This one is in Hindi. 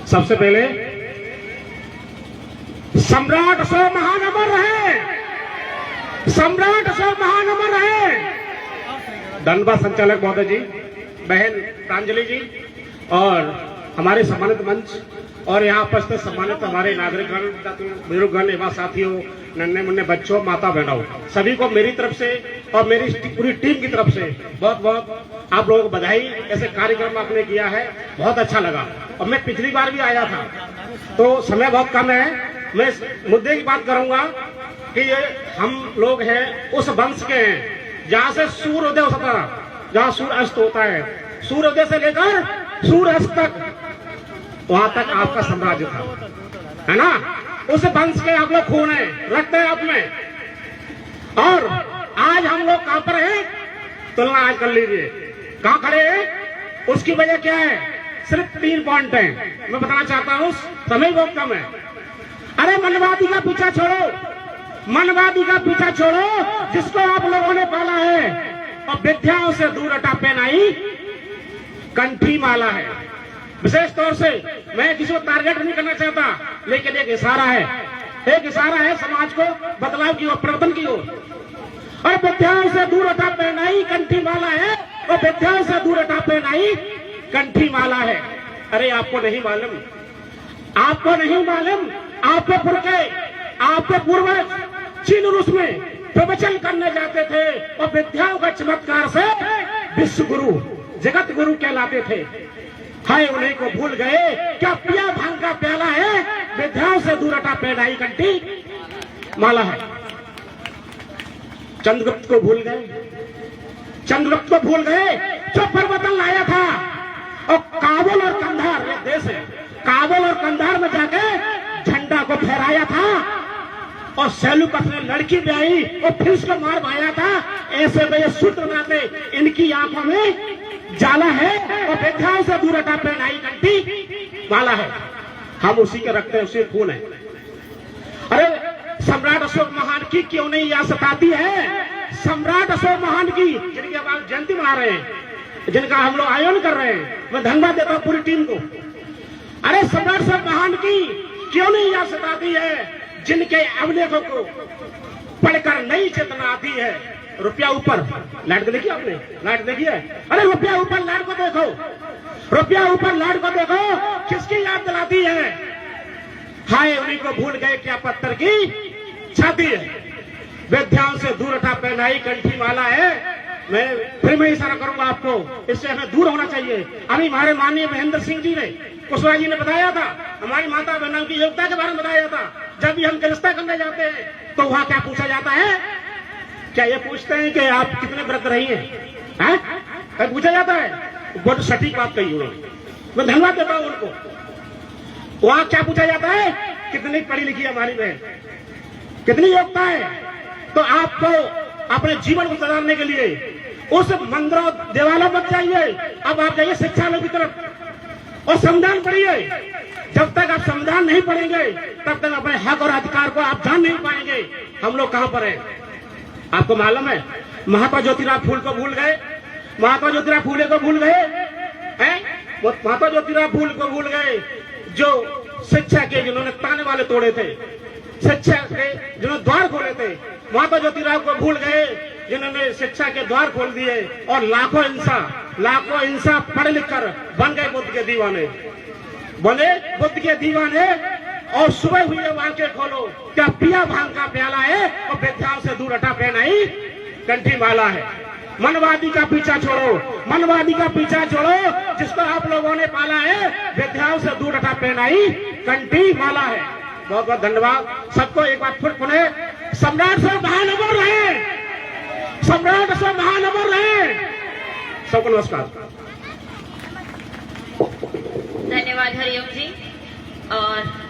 सबसे पहले सम्राट अशोक महान अमर रहे, सम्राट अशोक महान अमर रहे। धन्यवाद संचालक महोदय जी, बहन प्रांजलि जी और हमारे सम्मानित मंच और यहाँ उपस्थित सम्मानित हमारे नागरिकगण, बुजुर्गगण एवं साथियों, नन्हे मुन्ने बच्चों, माता बहनों, सभी को मेरी तरफ से और मेरी पूरी टीम की तरफ से बहुत बहुत आप लोगों को बधाई। ऐसे कार्यक्रम आपने किया है, बहुत अच्छा लगा। और मैं पिछली बार भी आया था, तो समय बहुत कम है, मैं इस मुद्दे की बात करूंगा कि ये हम लोग हैं उस वंश के हैं जहाँ से सूर्योदय होता था, जहाँ सूर्य अस्त होता है, सूर्योदय से लेकर सूर्य अस्त तक वहां तक आपका साम्राज्य था, है ना। उस वंश के आप लोग खून है, रखते हैं आप में। और आज हम लोग कहां पर हैं, तुलना आज कर लीजिए, कहां खड़े हैं। उसकी वजह क्या है, सिर्फ 3 पॉइंट हैं, मैं बताना चाहता हूं, समय बहुत कम है। अरे मनवादी का पीछा छोड़ो, मनवादी का पीछा छोड़ो, जिसको आप लोगों ने पाला है और विद्याओं से दूर हटा पहनाई कंठी माला है। विशेष तौर से मैं किसी को टारगेट नहीं करना चाहता, लेकिन एक इशारा है, एक इशारा है समाज को बदलाव की ओर, परिवर्तन की ओर। और विद्याओं से दूर हटा पहनाई कंठी माला है, और विद्याओं से दूर हटा पहनाई कंठी माला है। अरे आपको नहीं मालूम, आपको नहीं मालूम, आपके पूर्वज चीन रूस में प्रवचन करने जाते थे और विद्याओं का चमत्कार से विश्व गुरु, जगत गुरु कहलाते थे। हाय उन्हीं को भूल गए, क्या पिया भांग का प्याला है, विद्याओं से दूर हटा पहनाई कंठी माला है। चंद्रगुप्त को भूल गए, चंद्रगुप्त को भूल गए जो परिवर्तन लाया था। और काबुल और कंधार, एक देश है, काबुल और कंधार में जाके झंडा को फहराया था और सेल्यूकस ने लड़की ब्याही और फिर उसको मार भाया था। ऐसे में ये सूत्र बनाते, इनकी आंखों में जाला है और विद्याओं से दूर हटा पहनाई कंठी माला है। हम उसी के रखते हैं, उसी खून है। अरे सम्राट अशोक महान की क्यों नहीं याद सताती है, सम्राट अशोक महान की, जिनकी अब आप जयंती मना रहे हैं, जिनका हम लोग आयोजन कर रहे हैं, मैं धन्यवाद देता हूं पूरी टीम को। अरे सम्राट अशोक महान की क्यों नहीं याद सताती है, जिनके अभिलेखों को पढ़कर नई चेतना आती है। रुपया ऊपर, लाइट को देखिए आपने, लाइट देखिए, अरे रुपया ऊपर लाइट को देखो, रुपया ऊपर लाइट को देखो, किसकी याद दिलाती है। हाय उन्हीं को भूल गए क्या पत्थर की छाती है, विद्याओं से दूर हटा पहनाई कंठी माला है। मैं इशारा करूंगा आपको, इससे हमें दूर होना चाहिए। अभी हमारे माननीय महेंद्र सिंह जी ने, कुशवाहा जी ने बताया था, हमारी माता बहनों की योग्यता के बारे में बताया था। जब भी हम गृहस्था करने जाते हैं तो वहां क्या पूछा जाता है, क्या ये पूछते हैं कि आप कितने व्रत रही हैं, पूछा जाता है। बहुत सटीक बात कही उन्होंने, मैं धन्यवाद देता हूं उनको। वहां क्या पूछा जाता है, कितनी पढ़ी लिखी है हमारी बहन, कितनी योग्यता है। तो आपको अपने जीवन को सुधारने के लिए उस मंदिरों देवालयों पर जाइए, अब आप जाइए शिक्षालय की तरफ और संविधान पढ़िए। जब तक आप संविधान नहीं पढ़ेंगे तब तक अपने हक और अधिकार को आप जान नहीं पाएंगे। हम लोग कहां पर हैं आपको मालूम है। महात्मा ज्योतिराव फूले को भूल गए, महात्मा ज्योतिराव फूले को भूल गए हैं, महात्मा ज्योतिराव फूले को भूल गए जो शिक्षा के जिन्होंने ताने वाले तोड़े थे, शिक्षा के जिन्होंने द्वार खोले थे। महात्मा ज्योतिराव को भूल गए जिन्होंने शिक्षा के द्वार खोल दिए और लाखों इंसान पढ़ लिख कर बन गए बुद्ध के दीवाने, बने बुद्ध के दीवाने। और सुबह हुई आंखें खोलो, क्या पिया भांग का प्याला है और विद्याओं से दूर हटा पहनाई कंठी माला है। मनवादी का पीछा छोड़ो, मनवादी का पीछा छोड़ो, जिसको आप लोगों ने पाला है, विद्याओं से दूर हटा पहनाई कंठी माला है। बहुत बहुत धन्यवाद सबको। एक बार फिर पुनः सम्राट से महान अमर रहे, सम्राट से महान अमर रहे। सबको नमस्कार, धन्यवाद हरिओम जी। और